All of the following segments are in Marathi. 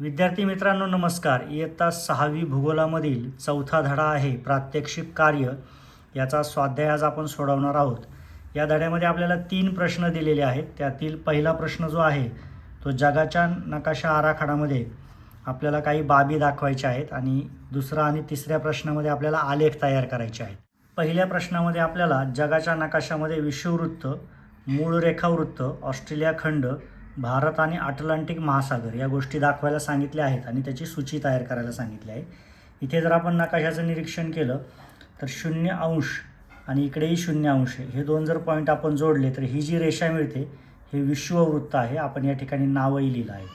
विद्यार्थी मित्रांनो नमस्कार. इयत्ता 6वी भूगोलामधील चौथा धडा आहे प्रात्यक्षिक कार्य. याचा स्वाध्याय आज आपण सोडवणार आहोत. या धड्यामध्ये आपल्याला 3 प्रश्न दिलेले आहेत. त्यातील पहिला प्रश्न जो आहे तो जगाच्या नकाशा आराखड्यामध्ये आपल्याला काही बाबी दाखवायच्या आहेत आणि दुसरा आणि तिसऱ्या प्रश्नामध्ये आपल्याला आलेख तयार करायचे आहेत. पहिल्या प्रश्नामध्ये आपल्याला जगाच्या नकाशामध्ये विषुववृत्त, मूळ रेखावृत्त, ऑस्ट्रेलिया खंड, भारत आणि अटलांटिक महासागर या गोष्टी दाखवायला सांगितल्या आहेत आणि त्याची सूची तयार करायला सांगितली आहे. इथे जर आपण नकाशाचं निरीक्षण केलं तर 0° आणि इकडेही 0° हे दोन जर पॉईंट आपण जोडले तर ही जी रेषा मिळते हे विषुववृत्त आहे. आपण या ठिकाणी नावही लिहिलं आहे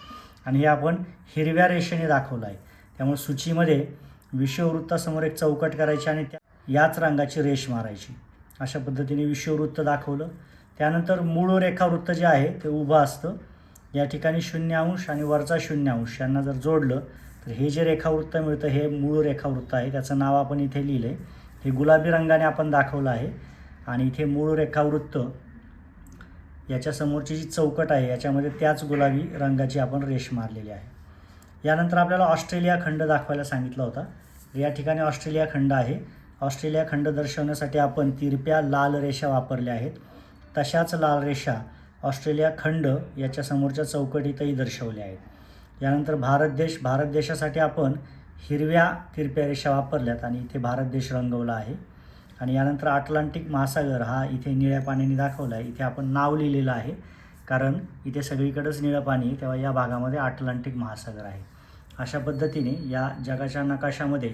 आणि हे आपण हिरव्या रेषेने दाखवलं आहे. त्यामुळे सूचीमध्ये विषुववृत्तासमोर एक चौकट करायची आणि याच रंगाची रेष मारायची. अशा पद्धतीने विषुववृत्त दाखवलं. त्यानंतर मूळ रेखावृत्त जे आहे ते उभं असतं. या ठिकाणी 0° आणि वरचा 0° यांना जर जोडलं तर हे जे रेखावृत्त मिळतं हे मूळ रेखावृत्त आहे. त्याचं नाव आपण इथे लिहिलं आहे. हे गुलाबी रंगाने आपण दाखवलं आहे आणि इथे मूळ रेखावृत्त याच्या समोरची जी चौकट आहे याच्यामध्ये त्याच गुलाबी रंगाची आपण रेष मारलेली आहे. यानंतर आपल्याला ऑस्ट्रेलिया खंड दाखवायला सांगितला होता. या ठिकाणी ऑस्ट्रेलिया खंड आहे. ऑस्ट्रेलिया खंड दर्शवण्यासाठी आपण तिरप्या लाल रेषा वापरल्या आहेत. तशाच लाल रेषा ऑस्ट्रेलिया खंड याच्या समोरच्या चौकटीतही दर्शवल्या आहेत. यानंतर भारत देशासाठी आपण हिरव्या तिरप्या रेषा वापरल्यात आणि इथे भारत देश रंगवला आहे. आणि यानंतर अटलांटिक महासागर हा इथे निळ्या पाण्याने दाखवला आहे. इथे आपण नाव लिहिलेलं आहे कारण इथे सगळीकडेच निळं पाणी आहे, तेव्हा या भागामध्ये अटलांटिक महासागर आहे. अशा पद्धतीने या जगाच्या नकाशामध्ये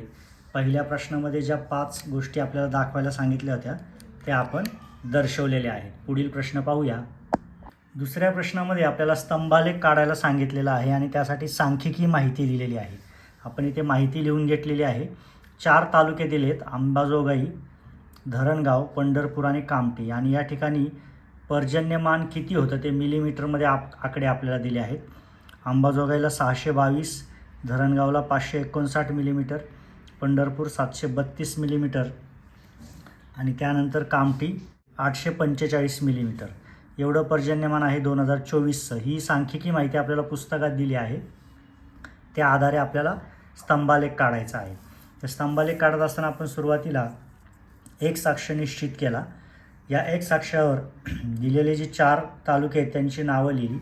पहिल्या प्रश्नामध्ये ज्या 5 गोष्टी आपल्याला दाखवायला सांगितल्या होत्या त्या आपण दर्शवलेल्या आहेत. पुढील प्रश्न पाहूया. दुसऱ्या प्रश्नामध्ये आपल्याला स्तंभालेख काढायला सांगितलेला आहे आणि त्यासाठी सांख्यिकी माहिती दिलेली आहे. आपण इथे माहिती लिहून घेतलेली आहे. 4 तालुके दिलेत: अंबाजोगाई, धरणगाव, पंढरपूर आणि कामठी. आणि या ठिकाणी पर्जन्यमान किती होतं ते मिलीमीटरमध्ये आकडे आपल्याला दिले आहेत. अंबाजोगाईला 622, धरणगावला 559 मिलीमीटर, पंढरपूर 732 मिलीमीटर आणि त्यानंतर कामठी 845 मिलीमीटर एवढं पर्जन्यमान आहे 2024चं. ही सांख्यिकी माहिती आपल्याला पुस्तकात दिली आहे. त्या आधारे आपल्याला स्तंभालेख काढायचा आहे. तर स्तंभालेख काढत असताना आपण सुरुवातीला एक्स अक्ष निश्चित केला. या एक्स अक्षावर दिलेले जे 4 तालुके आहेत त्यांची नावं लिहिली.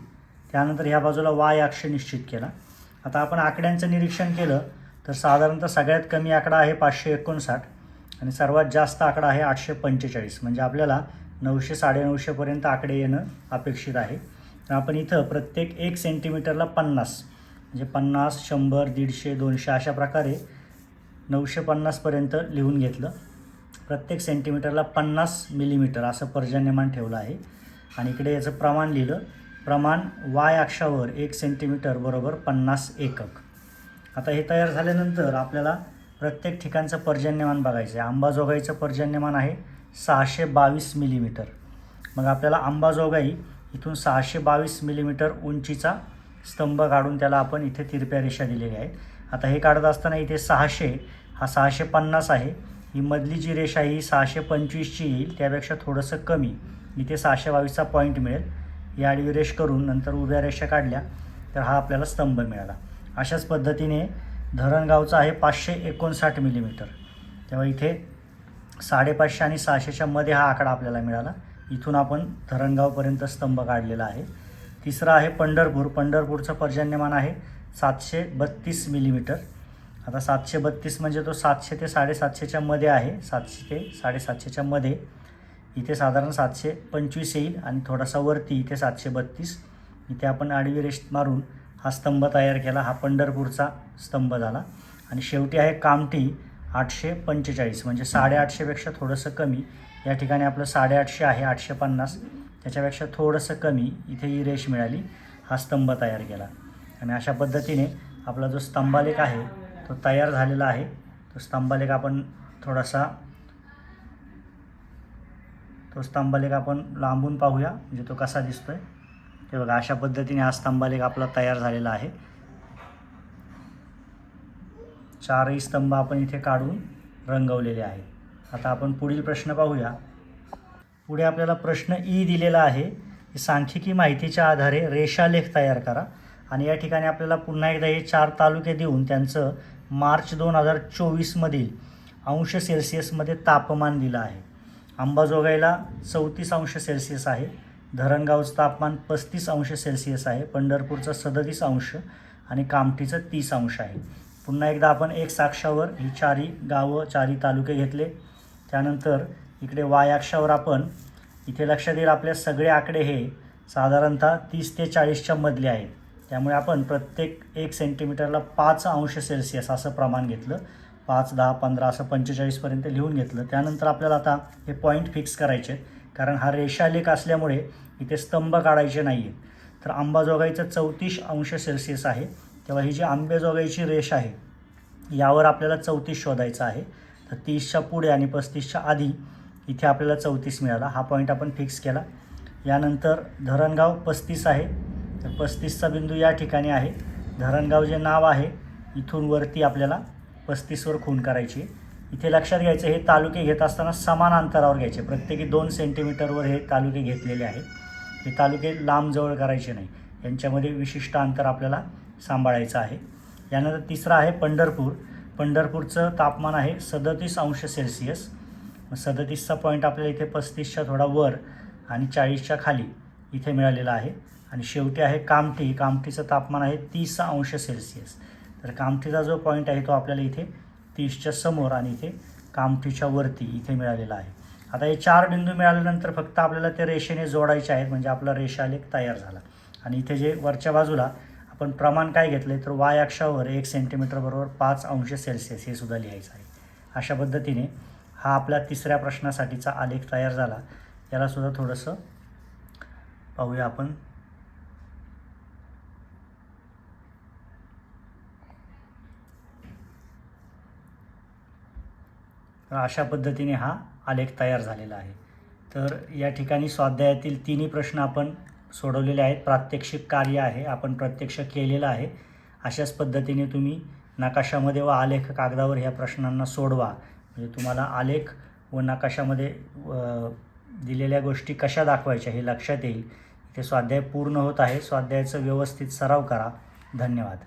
त्यानंतर ह्या बाजूला वाय अक्ष निश्चित केला. आता आपण आकड्यांचं निरीक्षण केलं तर साधारणतः सगळ्यात कमी आकडा आहे 559 आणि सर्वात जास्त आकडा आहे 845. म्हणजे आपल्याला 900 950पर्यंत आकडे येणं अपेक्षित आहे. तर आपण इथं प्रत्येक 1 सेंटीमीटरला 50 म्हणजे 50, 100, 150, 200 अशा प्रकारे 950पर्यंत लिहून घेतलं. प्रत्येक सेंटीमीटरला 50 मिलीमीटर असं पर्जन्यमान ठेवलं आहे. आणि इकडे याचं प्रमाण लिहिलं. प्रमाण वाय अक्षावर 1 सेंटीमीटर बरोबर 50 एकक. आता हे तयार झाल्यानंतर आपल्याला प्रत्येक ठिकाणचं पर्जन्यमान बघायचं आहे. अंबाजोगाईचं पर्जन्यमान आहे 622 मिलीमीटर. मग आपल्याला अंबाजोगाई इथून 622 मिलीमीटर उंचीचा स्तंभ काढून त्याला आपण इथे तिरप्या रेषा दिलेल्या आहेत. आता हे काढत असताना इथे 600 हा 650 आहे. ही मधली जी रेषा आहे ही 625ची येईल, त्यापेक्षा थोडंसं कमी. इथे 622चा पॉईंट मिळेल. ही आडवी रेष करून नंतर उभ्या रेषा काढल्या तर हा आपल्याला स्तंभ मिळाला. अशाच पद्धतीने धरणगावचा आहे 559 मिलीमीटर. तेव्हा इथे 550 आणि 600च्या मध्ये हा आकडा आपल्याला मिळाला. इथून आपण धरणगावपर्यंत स्तंभ काढलेला आहे. तिसरा आहे पंढरपूर. पंढरपूरचं पर्जन्यमान आहे 732 मिलीमीटर. आता 732 म्हणजे तो 700 ते 750च्या मध्ये आहे. 700 ते 750च्या मध्ये. इथे साधारण 725 येईल आणि थोडासा वरती इथे 732. इथे आपण आडवी रेष मारून हा स्तंभ तयार केला. हा पंढरपूरचा स्तंभ झाला. आणि शेवटी आहे कामठी 845 म्हणजे 850पेक्षा थोडंसं कमी. या ठिकाणी आपलं 850 आहे, 850 त्याच्यापेक्षा थोडंसं कमी. इथे ही रेष मिळाली. हा स्तंभ तयार केला आणि अशा पद्धतीने आपला जो स्तंभालेख आहे तो तयार झालेला आहे. तो स्तंभालेख आपण लांबून पाहूया म्हणजे तो कसा दिसतोय. हे बघा, अशा पद्धतीने हा स्तंभालेख आपला तयार झालेला आहे. 4ही स्तंभ आपण इथे काढून रंगवलेले आहेत. आता आपण पुढील प्रश्न पाहूया. पुढे आपल्याला प्रश्न ई दिलेला आहे. सांख्यिकी माहितीच्या आधारे रेषालेख तयार करा. आणि या ठिकाणी आपल्याला पुन्हा एकदा हे 4 तालुके देऊन त्यांचं मार्च 2024मधील अंश सेल्सिअसमध्ये तापमान दिलं आहे. अंबाजोगाईला 34 अंश सेल्सिअस आहे, धरणगावचं तापमान 35 अंश सेल्सिअस आहे, पंढरपूरचं 37 अंश आणि कामठीचं 30 अंश आहे. पुन्हा एकदा आपण एक्स अक्षावर ही 4ही गावं 4ही तालुके घेतले. त्यानंतर इकडे वाय अक्षावर आपण इथे लक्षात येईल आपल्या सगळे आकडे हे साधारणतः 30 ते 40च्या मधले आहेत. त्यामुळे आपण प्रत्येक 1 सेंटीमीटरला 5 अंश सेल्सिअस असं प्रमाण घेतलं. 5, 10, 15 असं 45पर्यंत लिहून घेतलं. त्यानंतर आपल्याला आता हे पॉईंट फिक्स करायचे आहेत, कारण हा रेषालेख असल्यामुळे इथे स्तंभ काढायचे नाही आहेत. तर अंबाजोगाईचं 34 अंश सेल्सिअस आहे, तेव्हा ही जी अंबाजोगाईची रेष आहे यावर आपल्याला 34 शोधायचं आहे. तर 30च्या पुढे आणि 35च्या आधी इथे आपल्याला 34 मिळाला. हा पॉईंट आपण फिक्स केला. यानंतर धरणगाव 35 आहे, तर 35चा बिंदू या ठिकाणी आहे. धरणगाव जे नाव आहे इथून वरती आपल्याला 35वर खूण करायची. इथे लक्षात घ्यायचं हे तालुके घेत असताना समान अंतरावर घ्यायचे. प्रत्येकी 2 सेंटीमीटरवर हे तालुके घेतलेले आहेत. हे तालुके लांब जवळ करायचे नाही, यांच्यामध्ये विशिष्ट अंतर आपल्याला सांभाळायचं आहे. यानंतर तिसरा आहे पंढरपूर. पंढरपूरचं तापमान आहे 37 अंश सेल्सिअस. 37चा पॉईंट आपल्याला इथे 35च्या थोडा वर आणि 40च्या खाली इथे मिळालेला आहे. आणि शेवटी आहे कामठी. कामठीचं तापमान आहे 30 अंश सेल्सिअस. तर कामठीचा जो पॉईंट आहे तो आपल्याला इथे 30च्या समोर आणि इथे कामठीच्या वरती इथे मिळालेला आहे. आता हे 4 बिंदू मिळाल्यानंतर फक्त आपल्याला ते रेषेने जोडायचे आहेत, म्हणजे आपला रेषालेख तयार झाला. आणि इथे जे वरच्या बाजूला आपण प्रमाण काय घेतलं आहे, तर वाय अक्षावर 1 सेंटीमीटर बरोबर 5 अंश सेल्सिअस हे सुद्धा लिहायचं आहे. अशा पद्धतीने हा आपल्या तिसऱ्या प्रश्नासाठीचा आलेख तयार झाला. याला सुद्धा थोडंसं पाहूया आपण. तर अशा पद्धतीने हा आलेख तयार झालेला आहे. तर या ठिकाणी स्वाध्यायातील 3ही प्रश्न आपण सोडवलेले आहेत. प्रात्यक्षिक कार्य आहे, आपण प्रत्यक्ष केलेलं आहे. अशाच पद्धतीने तुम्ही नकाशामध्ये व आलेख कागदावर ह्या प्रश्नांना सोडवा, म्हणजे तुम्हाला आलेख व नकाशामध्ये दिलेल्या गोष्टी कशा दाखवायच्या हे लक्षात येईल. इथे स्वाध्याय पूर्ण होत आहे. स्वाध्यायाचा व्यवस्थित सराव करा. धन्यवाद.